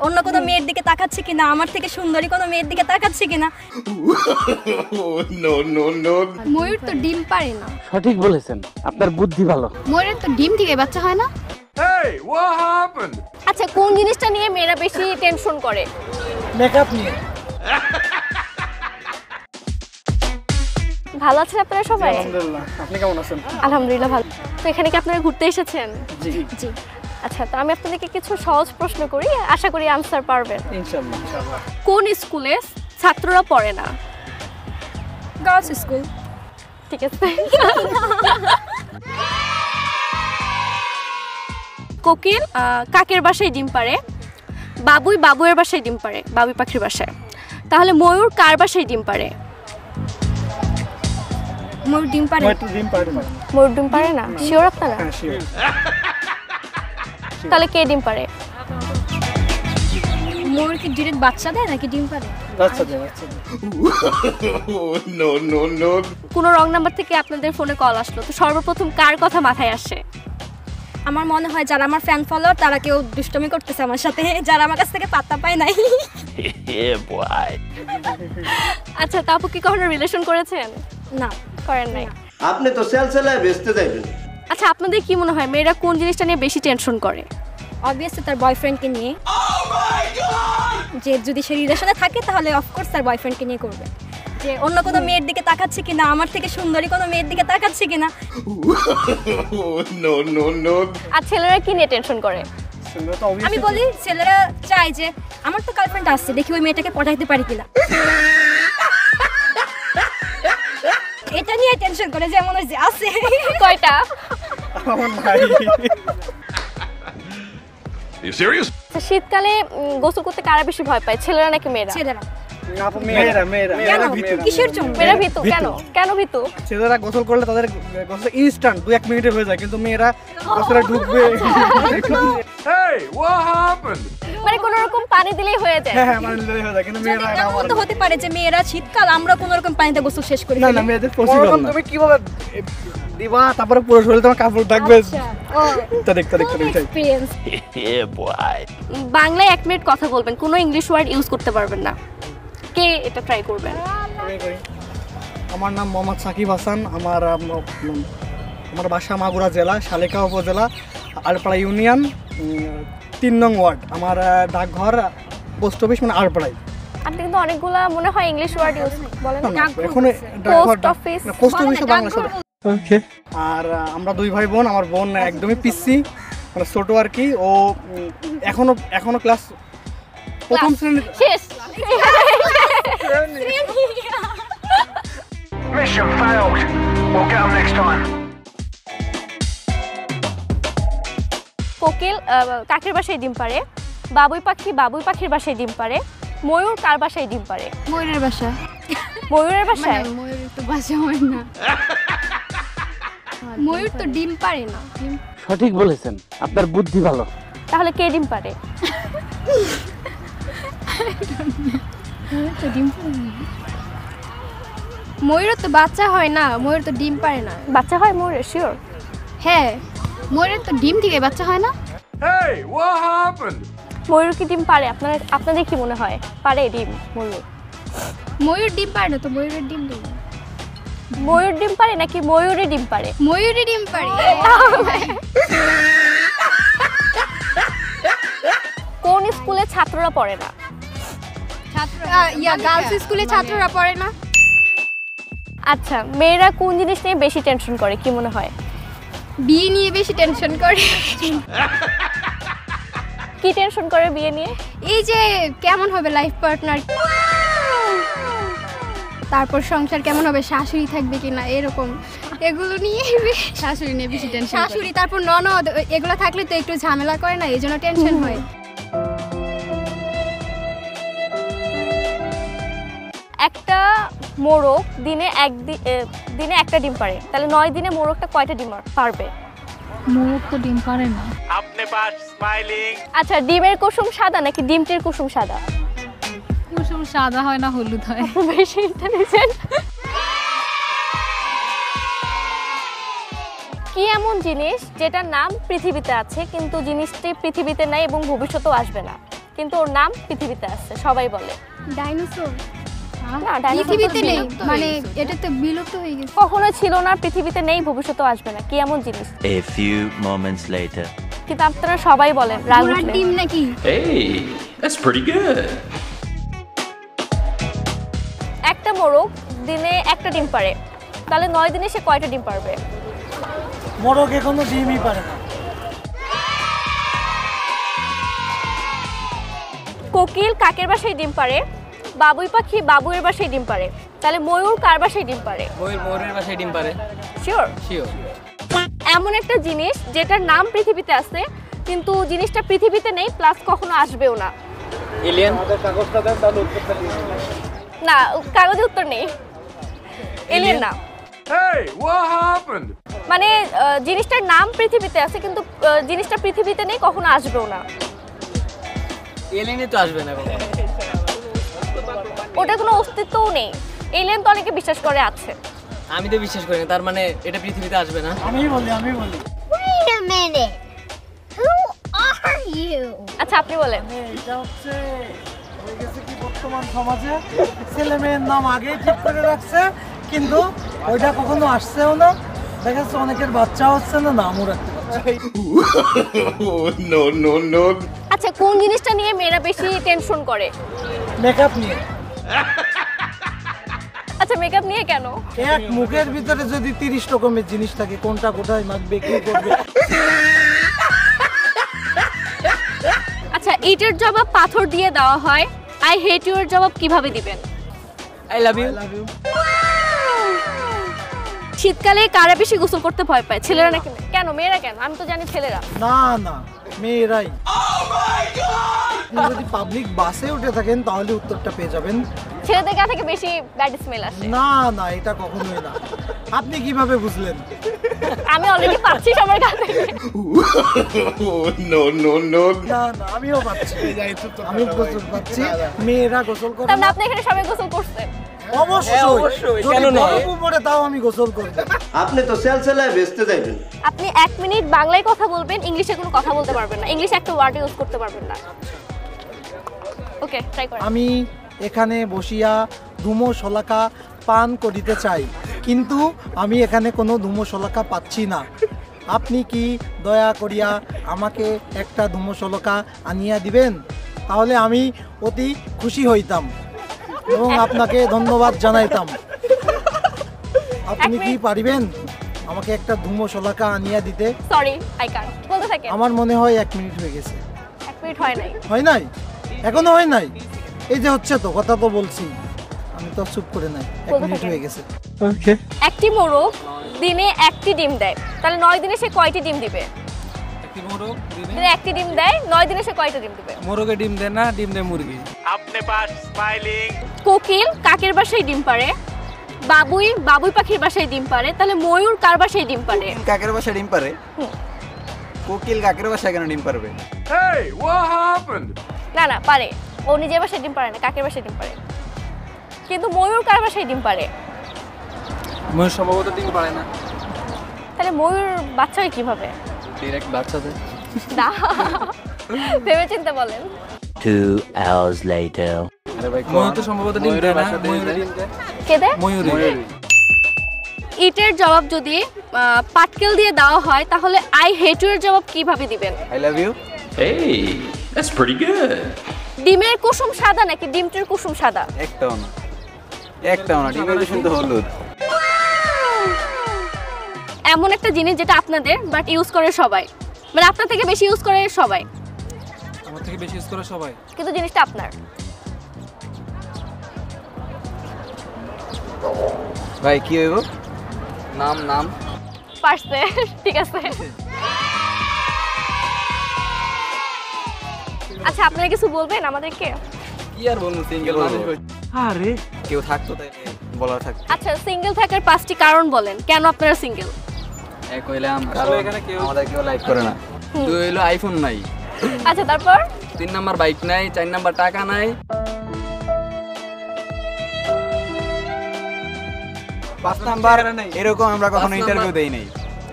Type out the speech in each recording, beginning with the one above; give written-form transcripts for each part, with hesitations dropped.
অন্য কোনো মেয়ের দিকে তাকাচ্ছে কিনা, আমার থেকে সুন্দরী কোনো মেয়ের দিকে তাকাচ্ছে কিনা। নো নো নো ময়ূর তো ডিম পারে না। সঠিক বলেছেন, আপনার বুদ্ধি ভালো। ময়ূরের তো ডিম থেকে বাচ্চা হয় না। Hey, what happened? আচ্ছা, কোন জিনিসটা নিয়ে মেয়েরা বেশি টেনশন করে? মেকআপ নিয়ে। ভালো আছেন আপনারা সবাই? আলহামদুলিল্লাহ, আপনি কেমন আছেন? আলহামদুলিল্লাহ ভালো। তো এখানে কি আপনারা ঘুরতে এসেছেন? জি জি। আচ্ছা, তো আমি আপনাদেরকে কিছু সহজ প্রশ্ন করি, আশা করি আনসার পারবেন। ইনশাআল্লাহ ইনশাআল্লাহ। কোন স্কুলে ছাত্ররা পড়ে না? Girls school. ঠিক আছে। কোকিল কাকের বাসায় ডিম পাড়ে, বাবুই বাবুয়ের বাসায় ডিম পাড়ে, বাবুই পাখির বাসায়। তাহলে ময়ূর কার বাসায় ডিম পাড়ে? ময়ূর ডিম পারে। ময়ূর ডিম পারে না। ময়ূর ডিম পারে না? শিওর আপনারা? হ্যাঁ শিওর। তাহলে কে ডিম পারে? ময়ূর কি ডিরেক্ট বাচ্চা দেয় নাকি ডিম পারে? বাচ্চা দেয় বাচ্চা দেয়। No no no কোনো রং নাম্বার থেকে আপনাদের ফোনে কল আসলো, তো সর্বপ্রথম কার কথা মাথায় আসে? আমার মনে হয় যারা আমার ফ্যান ফলোয়ার তারা কেউ দুষ্টমি করতেছে আমার সাথে, যারা আমার কাছ থেকে পাত্তা পায় নাই। আচ্ছা, তাপু কি কখনো রিলেশন করেছেন? না, করেন নাই। আপনি তো সেলসেলায় বেচতে যাইবেন। আচ্ছা, আপনাদের কি মনে হয় মেয়েরা কোন জিনিসটা নিয়ে বেশি টেনশন করে? অবভিয়াসলি তার বয়ফ্রেন্ডকে নিয়ে। যে যদি সে রিলেশনে থাকে তাহলে অফকোর্স তার বয়ফ্রেন্ডকে নিয়ে করবে। যে অন্য কোনো মেয়ের দিকে তাকাচ্ছে কিনা, আমার থেকে সুন্দরী কোনো মেয়ের দিকে তাকাচ্ছে কিনা। no no no আর ছেলেরা কি নিয়ে টেনশন করে? সুন্দর তো আমি obviously। বলি ছেলেরা চায় যে আমার তো গার্লফ্রেন্ড আসছে, দেখি ওই মেয়েটাকে পটাইতে পারি কিনা। এটা নিয়ে টেনশন করে যে মনে হয় যে আছে। কয়টা? আমার ভাই। You serious? আচ্ছা, শীতকালে গোসল করতে কারা বেশি ভয় পায়, ছেলেরা নাকি মেয়েরা? ছেলেরা। আপু মেয়েরা মেয়েরা কেন? মেয়েরা ভীতু। কিসের জন্য? মেয়েরা ভীতু কেন? কেন ভীতু? ছেলেরা গোসল করলে তাদের গোসল ইনস্ট্যান্ট 2-1 মিনিটে হয়ে যায়, কিন্তু মেয়েরা গোসলে ঢুকবে। Hey, what happened? মানে কোনো রকম পানি দিলেই হয়ে যায়। হ্যাঁ হ্যাঁ, মানে দেরি হয়ে যায়, কিন্তু মেয়েরা এটা এমন পারে তো না। হতে পারে যে মেয়েরা শীতকাল আমরা কোনো রকম পানিতে গোসল শেষ করি। না না, মেয়েদের পসিবল না। তুমি কিভাবে দিবা, তারপরে পুরো শরীরে তোমার কাপড় থাকবে। তা দেখতে দেখতে দেখতে। এক্সপেরিয়েন্স। বাংলায় 1 মিনিট কথা বলবেন, কোনো ইংলিশ ওয়ার্ড ইউজ করতে পারবেন না। কে এটা ট্রাই করবেন? আমার নাম মোহাম্মদ সাকিব হাসান। আমার বাসা মাগুরা জেলা, শালিকা উপজেলা, আলপাড়া ইউনিয়ন, 3 নং ওয়ার্ড। আমার ডাকঘর পোস্ট অফিস, মানে আলপাড়ায়। আপনি কিন্তু অনেকগুলা মনে হয় ইংলিশ ওয়ার্ড ইউজ বলেন। এখন পোস্ট অফিস। পোস্ট অফিসে বাংলা শব্দ। ওকে। আর আমরা 2 ভাই বোন। আমার বোন একদমই পিচ্ছি, মানে ছোট আর কি। ও এখনো ক্লাস প্রথম শ্রেণী। শেষ। Mission failed. We'll get them next time. কোকিল কাকের বাসায় ডিম পাড়ে, বাবুই পাখি বাবুই পাখির বাসায় ডিম পাড়ে, ময়ূর কার বাসায় ডিম পাড়ে? ময়ূরের বাসা। ময়ূরের বাসায়? ময়ূরের তো বাসা হয় না। ময়ূর তো ডিম পারে না। সঠিক বলেছেন, আপনার বুদ্ধি ভালো। তাহলে কে ডিম পাড়ে? ময়ূরের তো বাচ্চা হয় না, ময়ূর তো ডিম পারে না। বাচ্চা হয় ময়ূরের? শিওর? হ্যাঁ, ময়ূরের তো ডিম থেকে বাচ্চা হয় না। Hey, what happened? ময়ূর কি ডিম পারে? আপনাদের কি মনে হয় পারে ডিম ময়ূর? ময়ূর ডিম পারে না তো, ময়ূরের ডিম দেয়। ময়ূর ডিম পারে নাকি ময়ূরই ডিম পারে? ময়ূরই ডিম পারে। কোন স্কুলে ছাত্ররা পড়ে না? গার্লস স্কুলে ছাত্ররা পড়ে না। আচ্ছা, মেয়েরা কোন জিনিস নিয়ে বেশি টেনশন করে কি মনে হয়? বিয়ে নিয়ে বেশি টেনশন করে। কি টেনশন করে বিয়ে নিয়ে? এই যে কেমন হবে লাইফ পার্টনার, তারপর সংসার কেমন হবে, শাশুড়ি থাকবে কিনা, এরকম এগুলো নিয়ে। শাশুড়ি নিয়ে বেশি টেনশন। শাশুড়ি, তারপর ননদ, এগুলো থাকলে তো একটু ঝামেলা করে না, এই জন্য টেনশন হয়। একটা মোরগ দিনে একটা ডিম পারে, তাহলে 9 দিনে মোরগটা কয়টা ডিম পারবে? মোরগ তো ডিম পারে না। अपने पास स्माइलिंग আচ্ছা, ডিমের কুসুম সাদা নাকি ডিমটির কুসুম সাদা? কুসুম সাদা হয় না, হলুদ হয়। বেশি ইন্টেলিজেন্ট। কি এমন জিনিস যেটার নাম পৃথিবীতে আছে কিন্তু জিনিসটি পৃথিবীতে নাই এবং ভবিষ্যতেও আসবে না? কিন্তু ওর নাম পৃথিবীতে আছে, সবাই বলে। ডাইনোসর না, ডাইনোসর পৃথিবীতে নেই, বিলুপ্ত হয়ে মানে গেছে। এটা তো বিলুপ্ত হয়ে গেছে। কখনো ছিল না, পৃথিবীতে নেই, ভবিষ্যতেও আসবে না। কি এমন জিনিস? A few moments later. কিন্তু আপনারা সবাই বলেন রাগ ঘোড়ার উঠলে। ডিম নাকি? Hey, that's pretty good. একটা মোরগ দিনে একটা ডিম পারে, তাহলে 9 দিনে সে কয়টা ডিম পারবে? মোরগে কোনো ডিমই পারে না। কোকিল কাকের বাসায় ডিম পারে, বাবুই পাখি বাবুয়ের বাসায় ডিম পারে, তাহলে ময়ূর কার বাসায় ডিম পারে? ময়ূরের বাসায় ডিম পারে। শিওর? শিওর। এমন একটা জিনিস যেটার নাম পৃথিবীতে আছে কিন্তু জিনিসটা পৃথিবীতে নেই, প্লাস কখনো আসবেও না। এলিয়েন। না, কাগজে উত্তর নেই। এলিয়েন না, Hey, what happened? মানে জিনিসটার নাম পৃথিবীতে আছে কিন্তু জিনিসটা পৃথিবীতে নেই, কখনো আসবেও না। এলিয়েনই তো আসবে না কখনো। ওটা কোনো অস্তিত্বও নেই। এলিয়েন তো অনেকে বিশ্বাস করে আছে। আমি তো বিশ্বাস করি না, তার মানে এটা পৃথিবীতে আসবে না। আমি বলি Wait a minute. Who are you? আচ্ছা, আপনি বলেন। এটা হচ্ছে হয়ে গেছে কি বর্তমান সমাজে ছেলে মেয়ের নাম আগেই ঠিক করে রাখছে, কিন্তু ওইটা কখনো আসছেও না। দেখা যাচ্ছে অনেকের বাচ্চা হচ্ছে না, নামও রাখতে পারছে। No, no, no. আচ্ছা, কোন জিনিসটা নিয়ে মেয়েরা বেশি টেনশন করে? মেকআপ নিয়ে। আচ্ছা, মেকআপ নিয়ে কেন? এক মুখের ভিতরে যদি 30 রকমের জিনিস থাকে, কোনটা কোথায় মাখবে, কি করবে। আচ্ছা, ইটের জবাব পাথর দিয়ে দেওয়া হয়, আই হেট ইউ এর জবাব কিভাবে দিবেন? I love you. শীতকালে কারা বেশি গোসল করতে ভয় পায়, ছেলেরা নাকি মেয়ে? কেন, মেয়েরা কেন? আমি তো জানি ছেলেরা। না না, মেয়েরাই। আপনি যদি পাবলিক বাসে উঠে থাকেন তাহলে উত্তরটা পেয়ে যাবেন। ছেলেদের গা থেকে বেশি ব্যাড স্মেল আসে। না না, এটা কখনোই না। আপনি কিভাবে বুঝলেন? আমি অলরেডি পাচ্ছি সবার গা থেকে। No, no, no. না না, আমিও পাচ্ছি। আমি গোসল পাচ্ছি, মেয়েরা গোসল করে তার মানে না। আপনি এখানে সবাই গোসল করছেন? অবশ্যই, অবশ্যই, যদি কেন নয়? বরফ পড়ে তাও আমি গোসল করব। আপনি তো সেলসেলায় বেচতে যাইবেন। আপনি 1 মিনিট বাংলায় কথা বলবেন, ইংলিশে কোনো কথা বলতে পারবেন না, ইংলিশে একটা ওয়ার্ড ইউজ করতে পারবেন না। ওকে, ট্রাই করেন। আমি এখানে বসিয়া ধুমো শলাকা পান করিতে চাই, কিন্তু আমি এখানে কোনো ধুমো শলাকা পাচ্ছি না। আপনি কি দয়া করিয়া আমাকে একটা ধুমো শলাকা আনিয়া দিবেন? তাহলে আমি অতি খুশি হইতাম এবং আপনাকে ধন্যবাদ জানাইতাম। আপনি কি পারিবেন আমাকে একটা ধুমো শলাকা আনিয়া দিতে? Sorry, I can't. বলতে থাকেন। আমার মনে হয় 1 মিনিট হয়ে গেছে। 1 মিনিট হয় নাই। হয় নাই? এখনো হয় নাই? এই যে হচ্ছে তো, কথা তো বলছি, আমি তো চুপ করে নাই। 1 বলতে মিনিট থাকেন। হয়ে গেছে। ওকে। একটি মোরগ দিনে 1টি ডিম দেয়, তাহলে 9 দিনে সে কয়টি ডিম দিবে? একটি মোরগ দিনে 1টি ডিম দেয়, 9 দিনে সে কয়টা ডিম দিবে? মোরগে ডিম দেয় না, ডিম দেয় মুরগি। अपने पास स्माइलिंग। কোকিল কাকের বাসায় ডিম পারে, বাবুই পাখির বাসায় ডিম পারে, তাহলে ময়ূর কার বাসায় ডিম পারে? কাকের বাসায় ডিম পারে? কোকিল কাকের বাসায় কেন ডিম পারবে? Hey, what happened? না না, পারে। ও নিজের বাসায় ডিম পারে না, কাকের বাসায় ডিম পারে। কিন্তু ময়ূর কার বাসায় ডিম পারে? ময়ূর সম্ভবত ডিম পারে না। তাহলে ময়ূর বাচ্চা হয় কিভাবে? ডিরেক্ট বাচ্চা দেয়। না, ভেবে চিন্তে বলেন। 2 hours later. আরে ভাই, ময়ূর তো সম্ভবত ডিম দেয় না, ময়ূর ডিম দেয়। কে দেয়? ময়ূর। ইটের জবাব যদি পাটকেল দিয়ে দেওয়া হয় তাহলে আই হেট ইউ এর জবাব কিভাবে দিবেন? I love you. Hey, that's pretty good. ডিমের কুসুম সাদা নাকি ডিমটির কুসুম সাদা? একটাও না, একটাও না। ডিমের কুসুম তো হলুদ। এমন একটা জিনিস যেটা আপনাদের বাট ইউজ করে সবাই, মানে আপনার থেকে বেশি ইউজ করে সবাই, আমার থেকে বেশি ইউজ করে সবাই। কিন্তু জিনিসটা আপনার। ভাই কি হইব? নাম পারছে, ঠিক আছে। আচ্ছা, আপনারা কিছু বলবেন আমাদেরকে? কি আর বলবো, সিঙ্গেল মানুষ। আরে কেউ থাকতো তাই বলার থাকতো। আচ্ছা, সিঙ্গেল থাকার 5টি কারণ বলেন, কেন আপনারা সিঙ্গেল? এক হইলাম কারণ এখানে কেউ আমাদের কেউ লাইক করে না। 2 হইলো আইফোন নাই। আচ্ছা, তারপর 3 নাম্বার বাইক নাই, 4 নাম্বার টাকা নাই, 5 নাম্বার এরকম আমরা কখনো ইন্টারভিউ দেই নাই।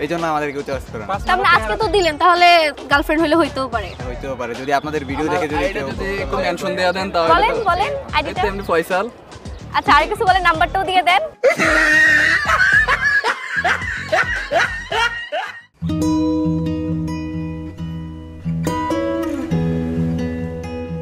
এই জন্য আমাদের কেউ চয়েস করে না। তার মানে আজকে তো দিলেন, তাহলে গার্লফ্রেন্ড হলে হইতেও পারে। হইতেও পারে যদি আপনাদের ভিডিও দেখে যদি আইডি যদি একটু মেনশন দেয়া দেন তাহলে বলেন বলেন আইডিটা। এমনি ফয়সাল। আচ্ছা আর কিছু বলেন, নাম্বারটাও দিয়ে দেন।